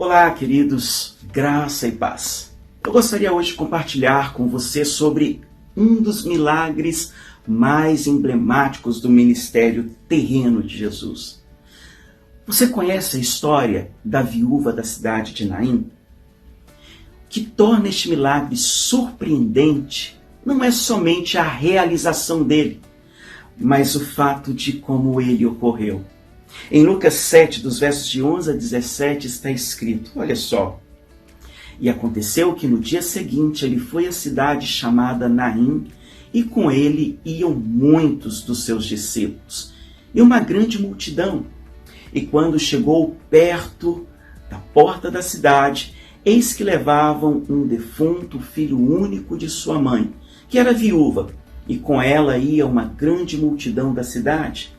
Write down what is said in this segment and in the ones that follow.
Olá, queridos, graça e paz. Eu gostaria hoje de compartilhar com você sobre um dos milagres mais emblemáticos do ministério terreno de Jesus. Você conhece a história da viúva da cidade de Naim? O que torna este milagre surpreendente não é somente a realização dele, mas o fato de como ele ocorreu. Em Lucas 7, dos versos de 11 a 17, está escrito, olha só. E aconteceu que no dia seguinte ele foi à cidade chamada Naim, e com ele iam muitos dos seus discípulos, e uma grande multidão. E quando chegou perto da porta da cidade, eis que levavam um defunto filho único de sua mãe, que era viúva, e com ela ia uma grande multidão da cidade.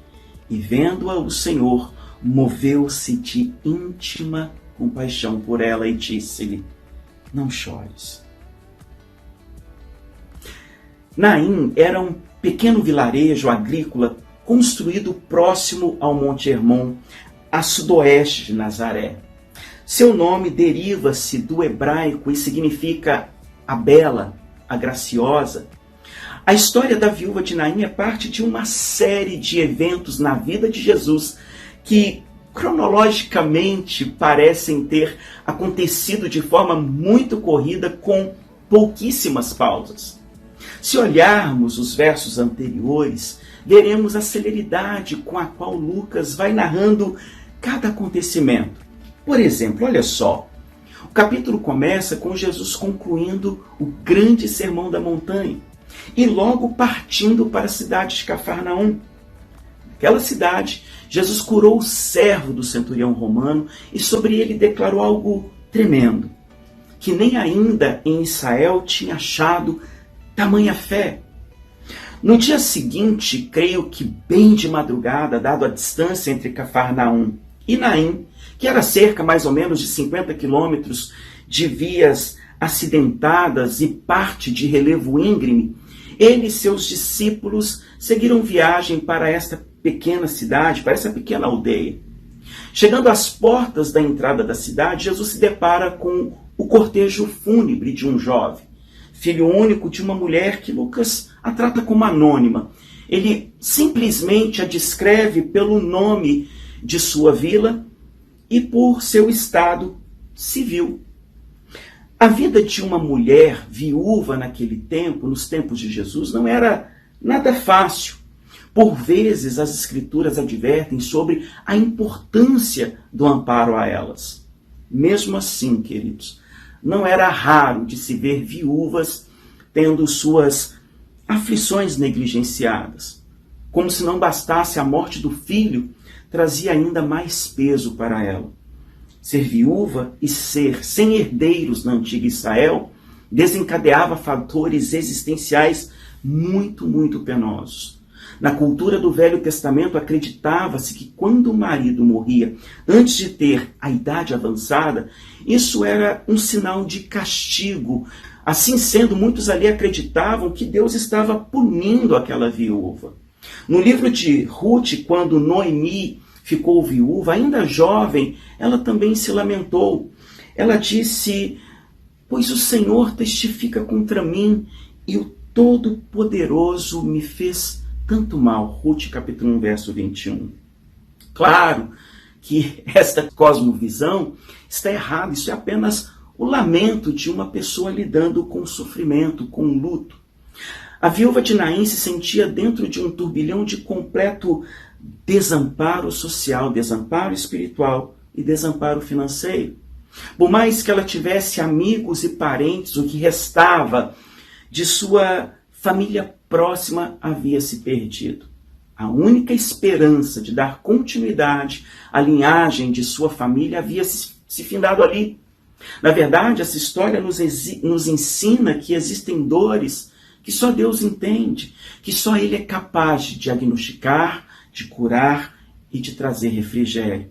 E vendo-a o Senhor, moveu-se de íntima compaixão por ela e disse-lhe, não chores. Naim era um pequeno vilarejo agrícola construído próximo ao Monte Hermon, a sudoeste de Nazaré. Seu nome deriva-se do hebraico e significa a bela, a graciosa. A história da viúva de Naim é parte de uma série de eventos na vida de Jesus que, cronologicamente, parecem ter acontecido de forma muito corrida com pouquíssimas pausas. Se olharmos os versos anteriores, veremos a celeridade com a qual Lucas vai narrando cada acontecimento. Por exemplo, olha só, o capítulo começa com Jesus concluindo o grande sermão da montanha e logo partindo para a cidade de Cafarnaum. Naquela cidade, Jesus curou o servo do centurião romano e sobre ele declarou algo tremendo, que nem ainda em Israel tinha achado tamanha fé. No dia seguinte, creio que bem de madrugada, dado a distância entre Cafarnaum e Naim, que era cerca mais ou menos de 50 quilômetros de vias acidentadas e parte de relevo íngreme, ele e seus discípulos seguiram viagem para esta pequena cidade, para essa pequena aldeia. Chegando às portas da entrada da cidade, Jesus se depara com o cortejo fúnebre de um jovem, filho único de uma mulher que Lucas a trata como anônima. Ele simplesmente a descreve pelo nome de sua vila e por seu estado civil. A vida de uma mulher viúva naquele tempo, nos tempos de Jesus, não era nada fácil. Por vezes, as Escrituras advertem sobre a importância do amparo a elas. Mesmo assim, queridos, não era raro de se ver viúvas tendo suas aflições negligenciadas. Como se não bastasse a morte do filho, trazia ainda mais peso para ela. Ser viúva e ser sem herdeiros na antiga Israel desencadeava fatores existenciais muito penosos. Na cultura do Velho Testamento acreditava-se que quando o marido morria antes de ter a idade avançada, isso era um sinal de castigo. Assim sendo, muitos ali acreditavam que Deus estava punindo aquela viúva. No livro de Ruth, quando Noemi ficou viúva, ainda jovem, ela também se lamentou. Ela disse, pois o Senhor testifica contra mim e o Todo-Poderoso me fez tanto mal. Ruth, capítulo 1, verso 21. Claro que esta cosmovisão está errada, isso é apenas o lamento de uma pessoa lidando com o sofrimento, com o luto. A viúva de Naim se sentia dentro de um turbilhão de completo desamparo social, desamparo espiritual e desamparo financeiro. Por mais que ela tivesse amigos e parentes, o que restava de sua família próxima havia se perdido. A única esperança de dar continuidade à linhagem de sua família havia se findado ali. Na verdade, essa história nos ensina que existem dores que só Deus entende, que só Ele é capaz de diagnosticar, de curar e de trazer refrigério.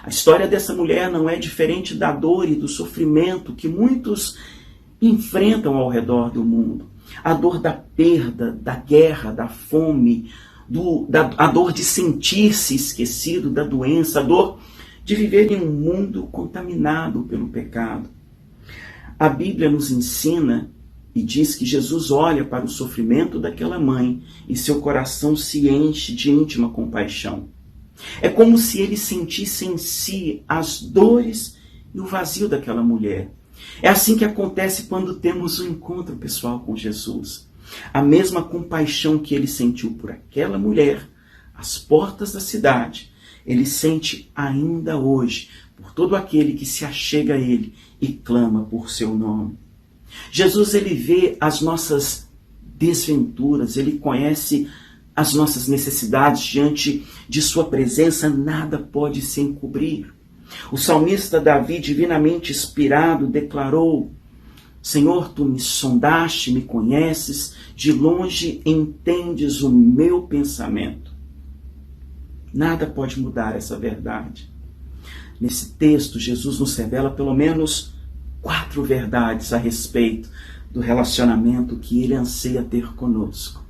A história dessa mulher não é diferente da dor e do sofrimento que muitos enfrentam ao redor do mundo. A dor da perda, da guerra, da fome, a dor de sentir-se esquecido, da doença, a dor de viver em um mundo contaminado pelo pecado. A Bíblia nos ensina e diz que Jesus olha para o sofrimento daquela mãe e seu coração se enche de íntima compaixão. É como se ele sentisse em si as dores e o vazio daquela mulher. É assim que acontece quando temos um encontro pessoal com Jesus. A mesma compaixão que ele sentiu por aquela mulher, às portas da cidade, ele sente ainda hoje por todo aquele que se achega a ele e clama por seu nome. Jesus, ele vê as nossas desventuras, ele conhece as nossas necessidades. Diante de sua presença, nada pode se encobrir. O salmista Davi, divinamente inspirado, declarou: Senhor, tu me sondaste, me conheces, de longe entendes o meu pensamento. Nada pode mudar essa verdade. Nesse texto, Jesus nos revela pelo menos 4 verdades a respeito do relacionamento que ele anseia ter conosco.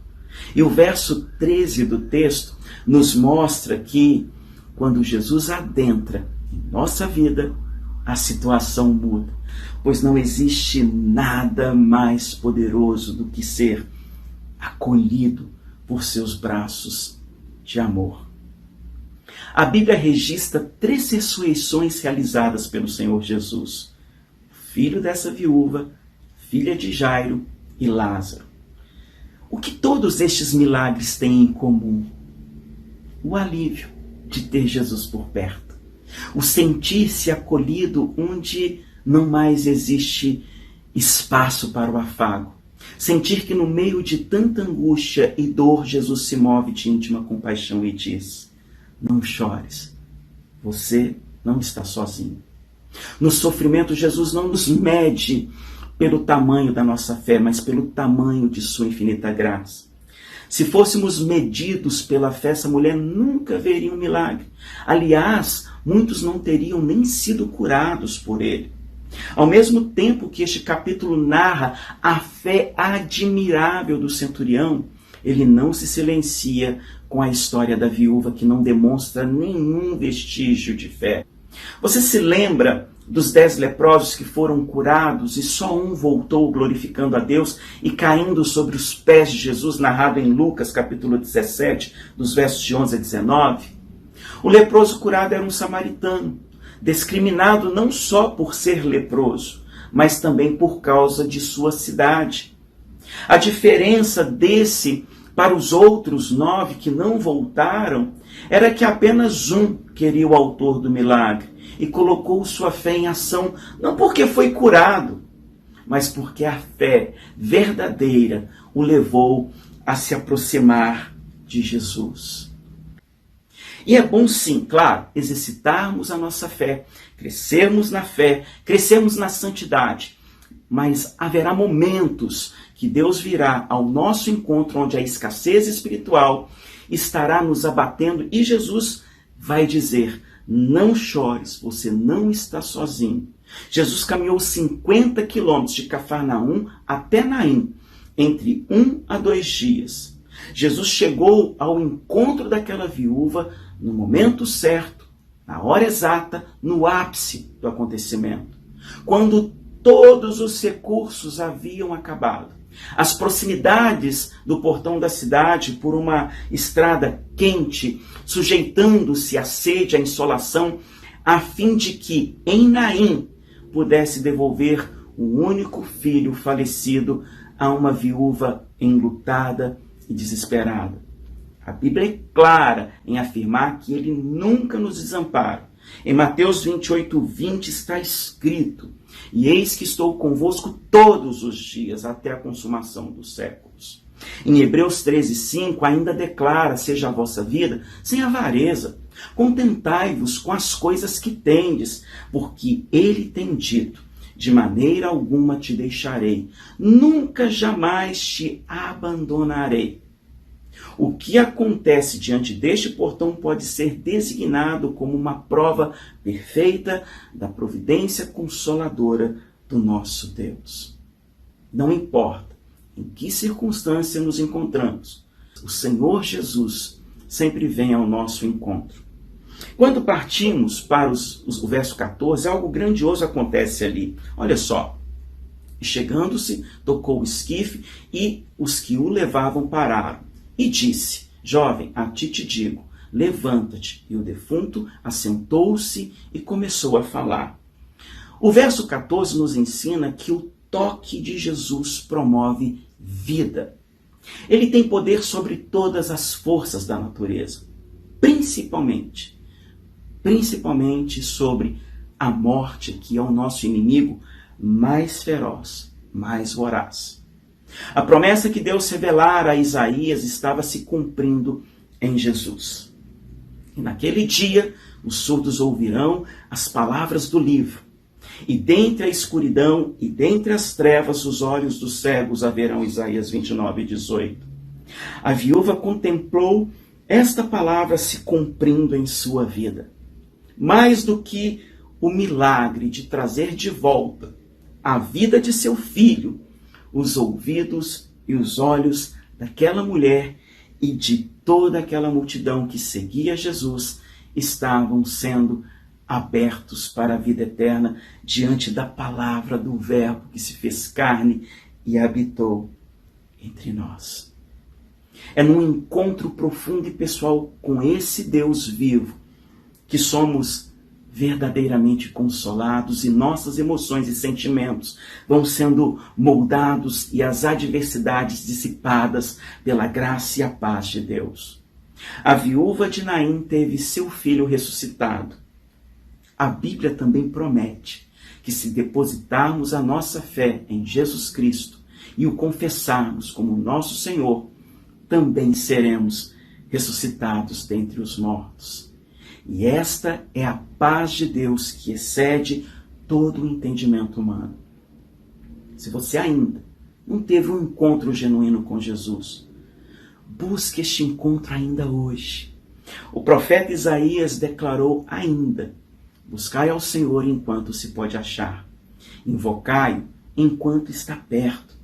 E o verso 13 do texto nos mostra que, quando Jesus adentra em nossa vida, a situação muda, pois não existe nada mais poderoso do que ser acolhido por seus braços de amor. A Bíblia registra 3 ressurreições realizadas pelo Senhor Jesus: filho dessa viúva, filha de Jairo e Lázaro. O que todos estes milagres têm em comum? O alívio de ter Jesus por perto. O sentir-se acolhido onde não mais existe espaço para o afago. Sentir que no meio de tanta angústia e dor, Jesus se move de íntima compaixão e diz: não chores, você não está sozinho. No sofrimento, Jesus não nos mede pelo tamanho da nossa fé, mas pelo tamanho de sua infinita graça. Se fôssemos medidos pela fé, essa mulher nunca veria um milagre. Aliás, muitos não teriam nem sido curados por ele. Ao mesmo tempo que este capítulo narra a fé admirável do centurião, ele não se silencia com a história da viúva, que não demonstra nenhum vestígio de fé. Você se lembra dos 10 leprosos que foram curados e só um voltou glorificando a Deus e caindo sobre os pés de Jesus, narrado em Lucas capítulo 17, dos versos de 11 a 19? O leproso curado era um samaritano, discriminado não só por ser leproso, mas também por causa de sua cidade. A diferença desse para os outros 9 que não voltaram era que apenas um queria o autor do milagre e colocou sua fé em ação, não porque foi curado, mas porque a fé verdadeira o levou a se aproximar de Jesus. E é bom sim, claro, exercitarmos a nossa fé, crescermos na fé, crescermos na santidade, mas haverá momentos que Deus virá ao nosso encontro onde a escassez espiritual estará nos abatendo e Jesus vai dizer: não chores, você não está sozinho. Jesus caminhou 50 quilômetros de Cafarnaum até Naim, entre 1 a 2 dias. Jesus chegou ao encontro daquela viúva no momento certo, na hora exata, no ápice do acontecimento, quando todos os recursos haviam acabado. As proximidades do portão da cidade, por uma estrada quente, sujeitando-se à sede, à insolação, a fim de que em Naim pudesse devolver o único filho falecido a uma viúva enlutada e desesperada. A Bíblia é clara em afirmar que ele nunca nos desampara. Em Mateus 28:20 está escrito: e eis que estou convosco todos os dias, até a consumação dos séculos. Em Hebreus 13:5 ainda declara: seja a vossa vida sem avareza, contentai-vos com as coisas que tendes, porque ele tem dito: de maneira alguma te deixarei, nunca jamais te abandonarei. O que acontece diante deste portão pode ser designado como uma prova perfeita da providência consoladora do nosso Deus. Não importa em que circunstância nos encontramos, o Senhor Jesus sempre vem ao nosso encontro. Quando partimos para o verso 14, algo grandioso acontece ali. Olha só. Chegando-se, tocou o esquife e os que o levavam pararam. E disse: jovem, a ti te digo, levanta-te. E o defunto assentou-se e começou a falar. O verso 14 nos ensina que o toque de Jesus promove vida. Ele tem poder sobre todas as forças da natureza, principalmente sobre a morte, que é o nosso inimigo mais feroz, mais voraz. A promessa que Deus revelara a Isaías estava se cumprindo em Jesus. E naquele dia, os surdos ouvirão as palavras do livro. E dentre a escuridão e dentre as trevas, os olhos dos cegos a verão. Isaías 29:18. A viúva contemplou esta palavra se cumprindo em sua vida. Mais do que o milagre de trazer de volta a vida de seu filho, os ouvidos e os olhos daquela mulher e de toda aquela multidão que seguia Jesus estavam sendo abertos para a vida eterna diante da palavra do Verbo que se fez carne e habitou entre nós. É num encontro profundo e pessoal com esse Deus vivo que somos verdadeiramente consolados e nossas emoções e sentimentos vão sendo moldados e as adversidades dissipadas pela graça e a paz de Deus. A viúva de Naim teve seu filho ressuscitado. A Bíblia também promete que se depositarmos a nossa fé em Jesus Cristo e o confessarmos como nosso Senhor, também seremos ressuscitados dentre os mortos. E esta é a paz de Deus que excede todo o entendimento humano. Se você ainda não teve um encontro genuíno com Jesus, busque este encontro ainda hoje. O profeta Isaías declarou ainda: buscai ao Senhor enquanto se pode achar. Invocai-o enquanto está perto.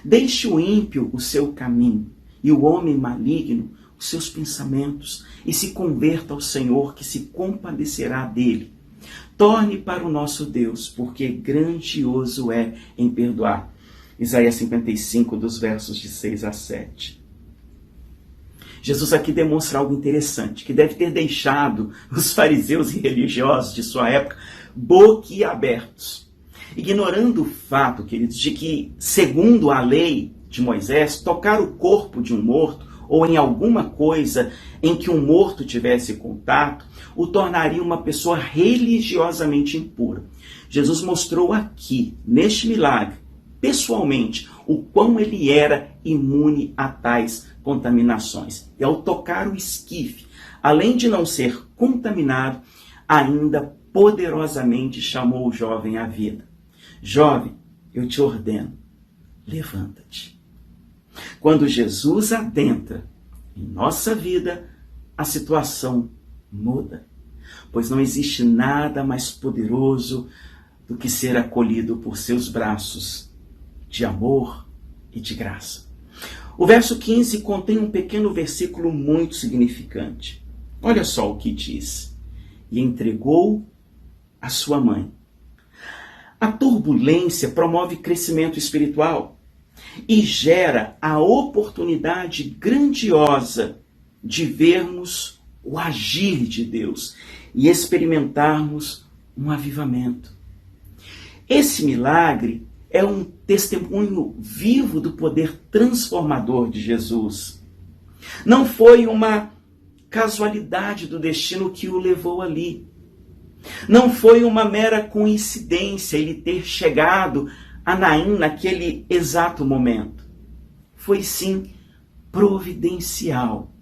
Deixe o ímpio o seu caminho e o homem maligno os seus pensamentos e se converta ao Senhor, que se compadecerá dele. Torne para o nosso Deus, porque grandioso é em perdoar. Isaías 55, dos versos de 6 a 7. Jesus aqui demonstra algo interessante, que deve ter deixado os fariseus e religiosos de sua época boquiabertos, ignorando o fato, queridos, de que, segundo a lei de Moisés, tocar o corpo de um morto ou em alguma coisa em que um morto tivesse contato, o tornaria uma pessoa religiosamente impura. Jesus mostrou aqui, neste milagre, pessoalmente, o quão ele era imune a tais contaminações. E ao tocar o esquife, além de não ser contaminado, ainda poderosamente chamou o jovem à vida. Jovem, eu te ordeno, levanta-te. Quando Jesus adentra em nossa vida, a situação muda, pois não existe nada mais poderoso do que ser acolhido por seus braços de amor e de graça. O verso 15 contém um pequeno versículo muito significante. Olha só o que diz: e entregou a sua mãe. A turbulência promove crescimento espiritual e gera a oportunidade grandiosa de vermos o agir de Deus e experimentarmos um avivamento. Esse milagre é um testemunho vivo do poder transformador de Jesus. Não foi uma casualidade do destino que o levou ali. Não foi uma mera coincidência ele ter chegado a Naim naquele exato momento. Foi sim providencial.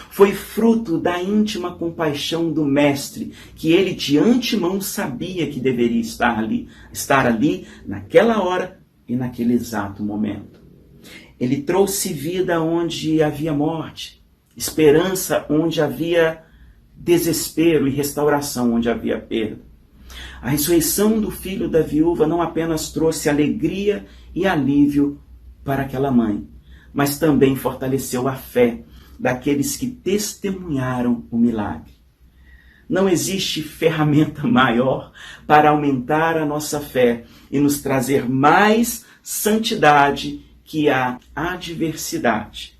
Foi fruto da íntima compaixão do Mestre, que ele de antemão sabia que deveria estar ali naquela hora e naquele exato momento. Ele trouxe vida onde havia morte, esperança onde havia desespero e restauração onde havia perda. A ressurreição do filho da viúva não apenas trouxe alegria e alívio para aquela mãe, mas também fortaleceu a fé daqueles que testemunharam o milagre. Não existe ferramenta maior para aumentar a nossa fé e nos trazer mais santidade que a adversidade.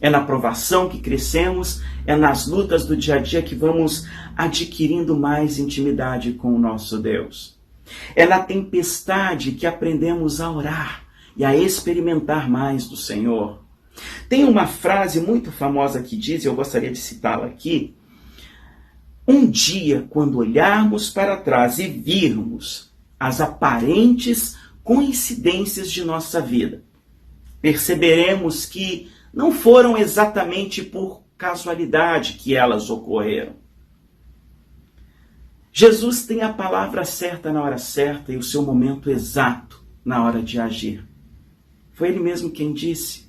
É na provação que crescemos, é nas lutas do dia a dia que vamos adquirindo mais intimidade com o nosso Deus. É na tempestade que aprendemos a orar e a experimentar mais do Senhor. Tem uma frase muito famosa que diz, e eu gostaria de citá-la aqui: um dia, quando olharmos para trás e virmos as aparentes coincidências de nossa vida, perceberemos que não foram exatamente por casualidade que elas ocorreram. Jesus tem a palavra certa na hora certa e o seu momento exato na hora de agir. Foi ele mesmo quem disse: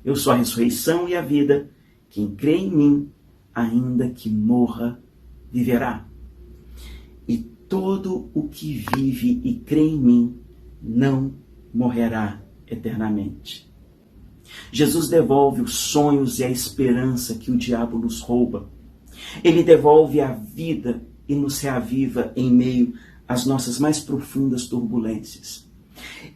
eu sou a ressurreição e a vida. Quem crê em mim, ainda que morra, viverá. E todo o que vive e crê em mim não morrerá eternamente. Jesus devolve os sonhos e a esperança que o diabo nos rouba. Ele devolve a vida e nos reaviva em meio às nossas mais profundas turbulências.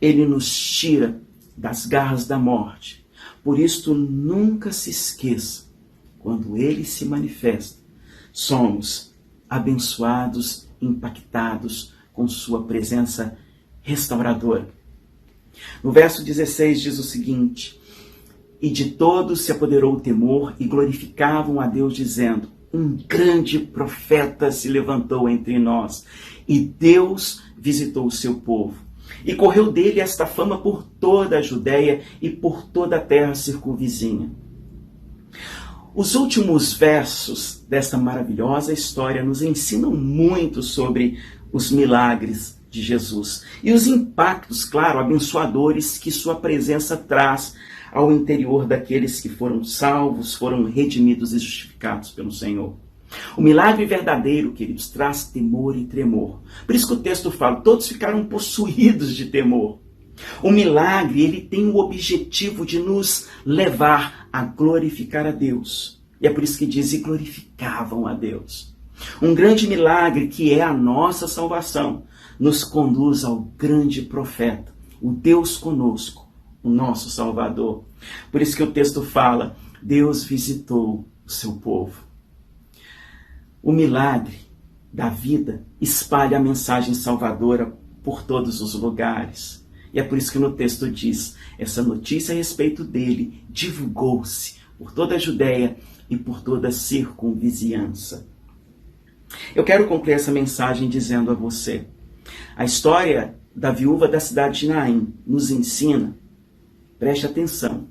Ele nos tira das garras da morte. Por isto, nunca se esqueça, quando ele se manifesta, somos abençoados, impactados com sua presença restauradora. No verso 16 diz o seguinte: e de todos se apoderou o temor e glorificavam a Deus, dizendo: um grande profeta se levantou entre nós, e Deus visitou o seu povo. E correu dele esta fama por toda a Judéia e por toda a terra circunvizinha. Os últimos versos desta maravilhosa história nos ensinam muito sobre os milagres de Jesus e os impactos, claro, abençoadores que sua presença traz ao interior daqueles que foram salvos, foram redimidos e justificados pelo Senhor. O milagre verdadeiro, queridos, traz temor e tremor. Por isso que o texto fala: todos ficaram possuídos de temor. O milagre, ele tem o objetivo de nos levar a glorificar a Deus. E é por isso que diz: e glorificavam a Deus. Um grande milagre, que é a nossa salvação, nos conduz ao grande profeta, o Deus conosco, o nosso Salvador. Por isso que o texto fala: Deus visitou o seu povo. O milagre da vida espalha a mensagem salvadora por todos os lugares. E é por isso que no texto diz: essa notícia a respeito dele divulgou-se por toda a Judéia e por toda a circunvizinhança. Eu quero concluir essa mensagem dizendo a você: a história da viúva da cidade de Naim nos ensina, preste atenção,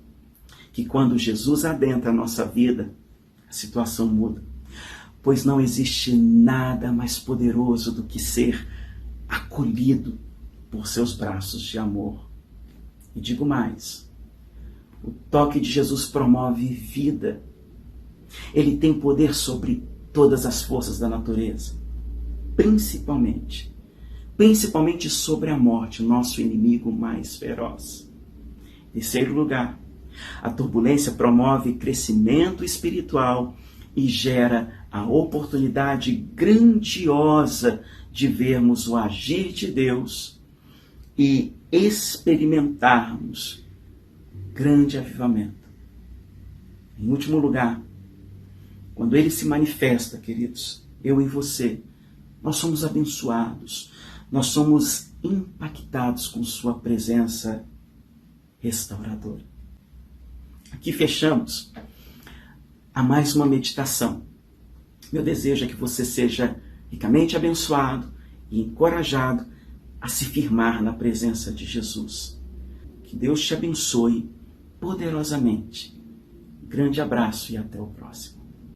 que quando Jesus adentra a nossa vida, a situação muda. Pois não existe nada mais poderoso do que ser acolhido por seus braços de amor. E digo mais: o toque de Jesus promove vida. Ele tem poder sobre todas as forças da natureza, principalmente sobre a morte, nosso inimigo mais feroz. Em terceiro lugar, a turbulência promove crescimento espiritual e gera a oportunidade grandiosa de vermos o agir de Deus e experimentarmos grande avivamento. Em último lugar, quando ele se manifesta, queridos, eu e você, nós somos abençoados, nós somos impactados com sua presença restauradora. Aqui fechamos a mais uma meditação. Meu desejo é que você seja ricamente abençoado e encorajado a se firmar na presença de Jesus. Que Deus te abençoe poderosamente. Grande abraço e até o próximo.